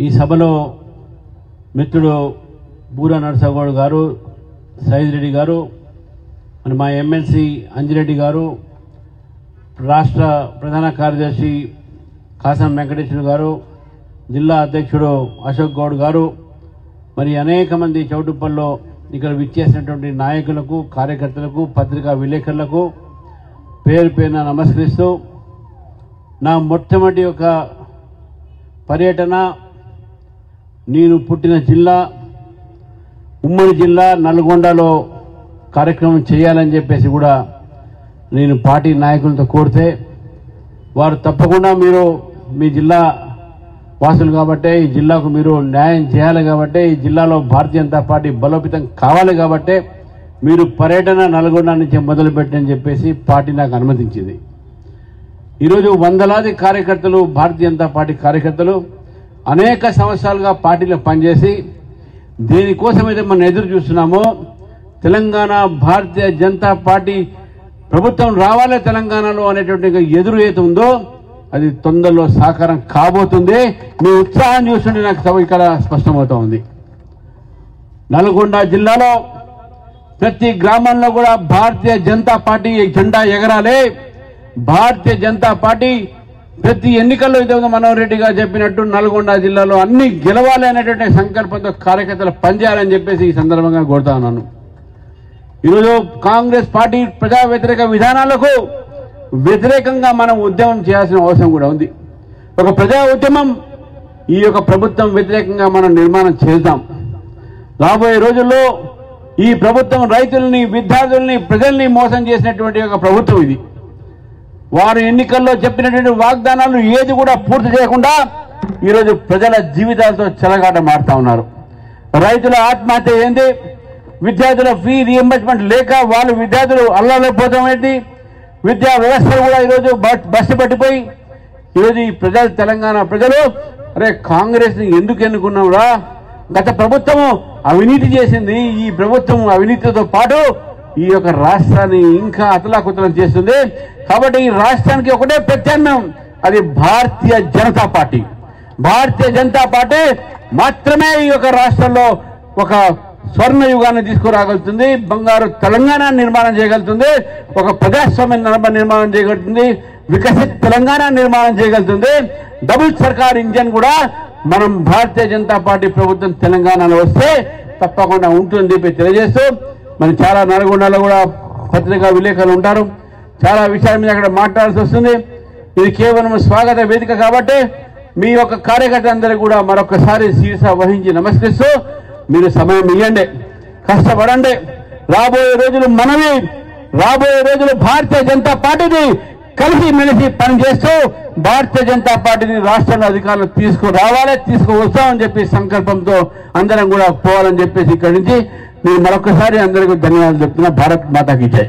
ఈ సభలో మిత్రుడు బూరా నరసగౌడ్ గారు, సైద్ రెడ్డి గారు, మరి మా ఎమ్మెల్సీ అంజిరెడ్డి గారు, రాష్ట్ర ప్రధాన కార్యదర్శి కాసం వెంకటేశ్వర గారు, జిల్లా అధ్యక్షుడు అశోక్ గౌడ్ గారు, మరి అనేక మంది చౌటుప్పల్లో ఇక్కడ విచ్చేసినటువంటి నాయకులకు, కార్యకర్తలకు, పత్రికా విలేకరులకు పేరు పేరున నమస్కరిస్తూ, నా మొట్టమొదటి ఒక పర్యటన నేను పుట్టిన జిల్లా ఉమ్మడి జిల్లా నల్గొండలో కార్యక్రమం చేయాలని చెప్పేసి కూడా నేను పార్టీ నాయకులతో కోరితే వారు తప్పకుండా మీరు మీ జిల్లా వాసులు కాబట్టి ఈ జిల్లాకు మీరు న్యాయం చేయాలి కాబట్టి ఈ జిల్లాలో భారతీయ జనతా పార్టీ బలోపేతం కావాలి కాబట్టి మీరు పర్యటన నల్గొండ నుంచి మొదలుపెట్టని చెప్పేసి పార్టీ నాకు అనుమతించింది. ఈరోజు వందలాది కార్యకర్తలు, భారతీయ జనతా పార్టీ కార్యకర్తలు అనేక సంవత్సరాలుగా పార్టీలో పనిచేసి దేనికోసమైతే మనం ఎదురు చూస్తున్నామో తెలంగాణ భారతీయ జనతా పార్టీ ప్రభుత్వం రావాలి తెలంగాణలో అనేటువంటి ఎదురు ఏది ఉందో అది తొందరలో సాకారం కాబోతుంది. మీ ఉత్సాహం చూస్తుంటే నాకు ఇక్కడ స్పష్టమవుతా ఉంది. నల్గొండ జిల్లాలో ప్రతి గ్రామంలో కూడా భారతీయ జనతా పార్టీ జెండా ఎగరాలి. భారతీయ జనతా పార్టీ ప్రతి ఎన్నికల్లో ఇంతకుముందు మనోహర్ రెడ్డి గారు చెప్పినట్టు నల్గొండ జిల్లాలో అన్ని గెలవాలి అనేటువంటి సంకల్పంతో కార్యకర్తలు పనిచేయాలని చెప్పేసి ఈ సందర్భంగా కోరుతా ఉన్నాను. ఈరోజు కాంగ్రెస్ పార్టీ ప్రజా వ్యతిరేక విధానాలకు వ్యతిరేకంగా మనం ఉద్యమం చేయాల్సిన అవసరం కూడా ఉంది. ఒక ప్రజా ఉద్యమం ఈ యొక్క ప్రభుత్వం వ్యతిరేకంగా మనం నిర్మాణం చేద్దాం. రాబోయే రోజుల్లో ఈ ప్రభుత్వం రైతుల్ని, విద్యార్థుల్ని, ప్రజల్ని మోసం చేసినటువంటి ఒక ప్రభుత్వం ఇది. వారు ఎన్నికల్లో చెప్పినటువంటి వాగ్దానాలు ఏది కూడా పూర్తి చేయకుండా ఈరోజు ప్రజల జీవితాలతో చెలగాటమాడుతా ఉన్నారు. రైతుల ఆత్మహత్య ఏంటి, విద్యార్థుల ఫీ రీఎంబర్స్మెంట్ లేక వాళ్ళు విద్యార్థులు అల్లలేకపోవడం ఏంటి, విద్యా వ్యవస్థలు కూడా ఈరోజు బస్సు పట్టిపోయి ఈరోజు ఈ ప్రజలు, తెలంగాణ ప్రజలు అరే కాంగ్రెస్ ని ఎందుకు ఎన్నుకున్నాంరా, గత ప్రభుత్వము అవినీతి చేసింది, ఈ ప్రభుత్వం అవినీతితో పాటు ఈ యొక్క రాష్ట్రాన్ని ఇంకా అతలాకుతలం చేస్తుంది. కాబట్టి ఈ రాష్ట్రానికి ఒకటే ప్రత్యామ్నాయం, అది భారతీయ జనతా పార్టీ. భారతీయ జనతా పార్టీ మాత్రమే ఈ యొక్క రాష్ట్రంలో ఒక స్వర్ణ యుగాన్ని తీసుకురాగలుగుతుంది, బంగారు తెలంగాణ నిర్మాణం చేయగలుగుతుంది, ఒక ప్రజాస్వామ్య నిర్మాణం చేయగలుగుతుంది, వికసిత్ తెలంగాణ నిర్మాణం చేయగలుగుతుంది. డబుల్ సర్కార్ ఇంజన్ కూడా మనం భారతీయ జనతా పార్టీ ప్రభుత్వం తెలంగాణలో వస్తే తప్పకుండా ఉంటుందని చెప్పి తెలియజేస్తూ, మరి చాలా నల్గొండలో కూడా పత్రికా విలేకరులు ఉంటారు, చాలా విషయాల మీద అక్కడ మాట్లాడాల్సి వస్తుంది. ఇది కేవలం స్వాగత వేదిక కాబట్టి మీ యొక్క కార్యకర్తలందరూ కూడా మరొకసారి శీర్ష వహించి నమస్కరిస్తూ మీరు సమయం ఇవ్వండి, కష్టపడండి. రాబోయే రోజులు మనవి, రాబోయే రోజులు భారతీయ జనతా పార్టీని కలిసి మెలిసి పనిచేస్తూ భారతీయ జనతా పార్టీని రాష్ట్రంలో అధికారులు తీసుకురావాలి, తీసుకువస్తామని చెప్పి సంకల్పంతో అందరం కూడా పోవాలని చెప్పేసి ఇక్కడి నుంచి నేను మరొకసారి అందరికీ ధన్యవాదాలు చెప్తున్నా. భారత్ మాతాకి జై.